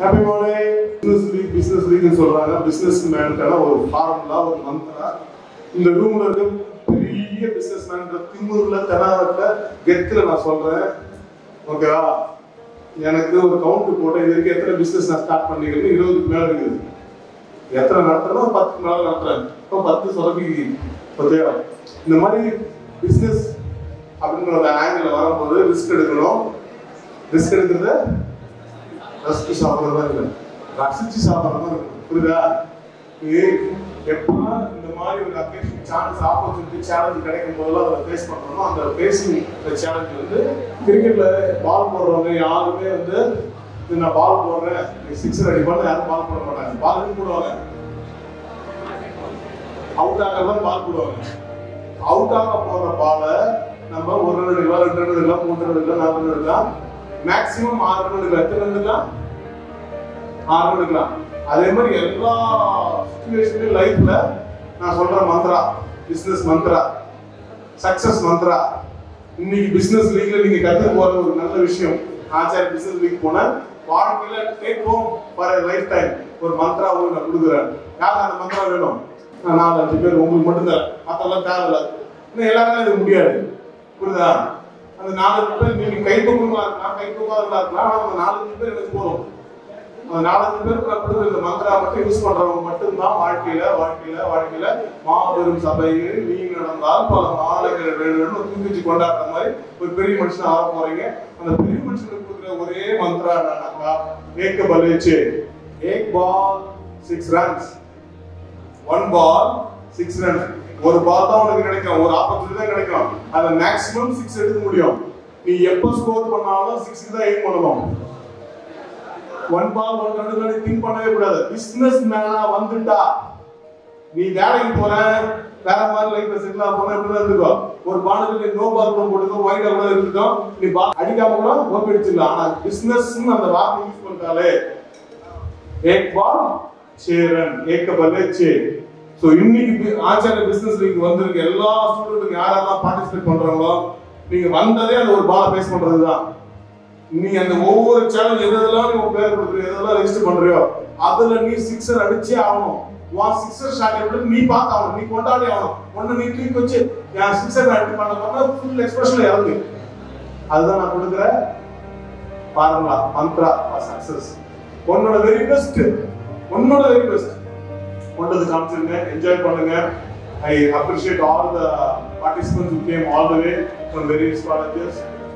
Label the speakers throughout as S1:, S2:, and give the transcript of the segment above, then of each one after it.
S1: Happy morning. Business லீக்னு சொல்றாங்க. Business மேனுக்கான ஒரு formula, ஒரு மந்த்ரா. இந்த ரூம்ல இருக்க பெரிய பிசினஸ் மேன் திமுர்ல தெனாவட்ட கெத்துல நான் சொல்றேன். ஓகேவா? எனக்கு ஒரு கவுண்ட் போட்ட இது வரைக்கும் எத்தனை பிசினஸ் நான் ஸ்டார்ட் பண்ணிக்கிறேன்னு 20க்கு மேல இருக்குது. எத்தனை நடத்துறோம்? 10க்கு மேல நடத்துறேன். இப்போ 10 சொலப்பி. ஓகேவா? இந்த மாதிரி பிசினஸ் அப்படின்ற ஒரு ஆங்கிள் வரும்போது ரிஸ்க் எடுக்கணும். ரிஸ்க் எடுக்கிறத ரசிச்சு சாப்பிட்றதா இல்லை, ரசிச்சு சாப்பிட்றதா இருக்கும். புரியுதா? எப்பெல்லாம் இந்த மாதிரி ஒரு அக்கேஷன் சான்ஸ் ஆப்பர்ச்சுனிட்டி சேலஞ்ச் கிடைக்கும் போதெல்லாம் அதை ஃபேஸ் பண்ணுறோமோ அந்த ஃபேஸிங் சேலஞ்ச் வந்து கிரிக்கெட்ல பால் போடுறவங்க யாருமே வந்து நான் பால் போடுறேன் சிக்ஸர் அடிப்பான்னு யாரும் பால் போட மாட்டாங்க. பால் போடுவாங்க, அவுட் ஆகிறதான் பால் போடுவாங்க. அவுட் ஆக போடுற பாலை நம்ம 1 ரன் எடுக்கலாம், 2 ரன் எடுக்கலாம், 3 ரன் எடுக்கலாம், 4 ரன் எடுக்கலாம், மேக்சிமம் 6 ரன் எடுக்கலாம். எத்தனை ரன் எடுக்கலாம்? 6 ரன் எடுக்கலாம். அதே மாதிரி எல்லா சிச்சுவேஷன்லயும் லைஃப்ல நான் சொல்ற மந்த்ரா, பிசினஸ் மந்த்ரா, சக்சஸ் மந்த்ரா. இன்னைக்கு பிசினஸ் லீக்ல நீங்க கத்துக்க போற ஒரு நல்ல விஷயம். ஆச்சாரிய பிசினஸ் லீக் போன வாழ்க்கையில take home for a life time ஒரு மந்த்ரா உங்களுக்கு நான் கொடுக்குறேன். யாருக்கு அந்த மந்த்ரா வேணும்? 4-5 பேர் உங்களுக்கு மட்டும்தான், மற்றெல்லாம் தேவையில்ல. இன்னும் எல்லாருமே இது முடியாது. புரியுதா? அந்த 4 பேர் நீங்க கைப்பக்குவமா இருக்கலாம், கைப்பக்குவமா இருக்கலாம். ஆனா அந்த 4 பேர் எனக்கு போதும். அந்த 4 பேருக்கு இந்த மந்திரா மட்டும் யூஸ் பண்றவங்க மட்டும்தான் வாழ்க்கையில மாபெரும் சபையில் நீ நடந்தால் பல மாலைகள் வேணும்னு தூக்கிச்சு கொண்டாடுற மாதிரி ஒரு பெரிய மனுஷன் ஆக போறீங்க. அந்த பெரிய மனுஷனுக்கு கொடுக்குற ஒரே மந்திரா என்னன்னாக்கா, ஏக் பலேச்சே, ஏக் பால் 6 ரன்ஸ், 1 பால் 6 ரன்ஸ். ஒரு பால் தான் உனக்கு கிடைக்கும், ஒரு ஆப்பர்ச்சுனிட்டி தான் கிடைக்கும். அதை மேக்ஸிமம் 6 எடுக்க முடியும். நீ எப்ப ஸ்கோர் பண்ணாலும் 6 தான் எய்ம் பண்ணணும். 1 பால் 1 ரன் திங்க் பண்ணவே கூடாது. பிசினஸ் மேனா வந்துட்டா நீ வேலைக்கு போற, வேற மாதிரி லைஃப்ல செட்டில் ஆக போற, இப்படி இருந்துக்கோ. ஒரு பாலுக்கு நோ பால் கூட போட்டுக்கோ, ஒயிட் கூட இருக்கட்டும், நீ பால் அடிக்காம கூட ஓப்பி அடிச்சிடலாம். ஆனா பிசினஸ் அந்த வார்த்தை யூஸ் பண்ணிட்டாலே ஏக் பால் 6 ரன், ஏக் பலேச்சே. சோ இன்னைக்கு ஆச்சாரிய பிசினஸ் லீக் வந்திருக்கு. எல்லா ஸ்டூடெண்ட்டுக்கு யாரெல்லாம் பார்ட்டிசிபேட் பண்றாங்களோ நீங்க வந்ததே அந்த ஒரு பால் பேஸ் பண்றதுதான். நீ அந்த ஒவ்வொரு சேலஞ்ச் எதெல்லாம் நீ உன் பேர் கொடுக்குறியோ, எதெல்லாம் ரெஜிஸ்டர் பண்றியோ அதுல நீ 6 அடிச்சே ஆகணும். உன் 6 ஷாட் எப்படி நீ பார்த்து ஆகணும், நீ கொண்டாடி ஆகணும். ஒண்ணு நீ தூக்கி வச்சு என் 6 அடி பண்ண போனா ஃபுல் எக்ஸ்பிரஷன்ல இறங்கு. அதுதான் நான் கொடுக்குற ஃபார்முலா, மந்த்ரா ஃபார் சக்சஸ். உன்னோட வெரி பெஸ்ட் கொண்டது காமிச்சிருங்க, என்ஜாய் பண்ணுங்க. I appreciate all the participants who came all the way from various colleges.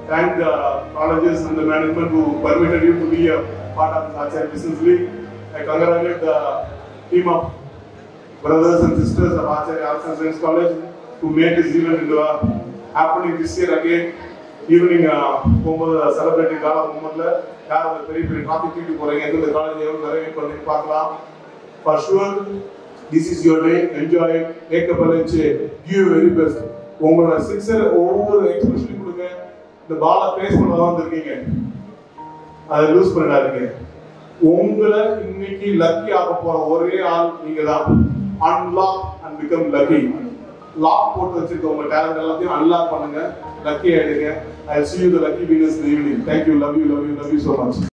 S1: Thank the colleges and the management who permitted you to be a part of the Acharya Business League. I congratulate the team of brothers and sisters of Acharya Arts and Science College who made this event into a happening this year again. Evening celebrating gala momentல யார் பெரிய பெரிய topic தூக்கிட்டு போறீங்க, எந்த college எவ்வளவு நிறைய பண்ணி பார்க்கலாம். For sure, this is your day. Enjoy it. Take a balance. Give your very best. உங்களோட 6 ஒவ்வொரு எக்ஸ்பிரஷன் கொடுங்க. இந்த பாலை பேஸ் பண்ண வந்திருக்கீங்க, அதை லூஸ் பண்ணிடாதீங்க. உங்களை இன்னைக்கு லக்கி ஆக போற ஒரே ஆள் நீங்க தான். Unlock and become lucky. Lock போட்டு வச்சிருக்க உங்க டேலண்ட் எல்லாத்தையும் அன்லாக் பண்ணுங்க, லக்கி ஆயிடுங்க. I will see you the lucky winners in the evening. Thank you, love you so much.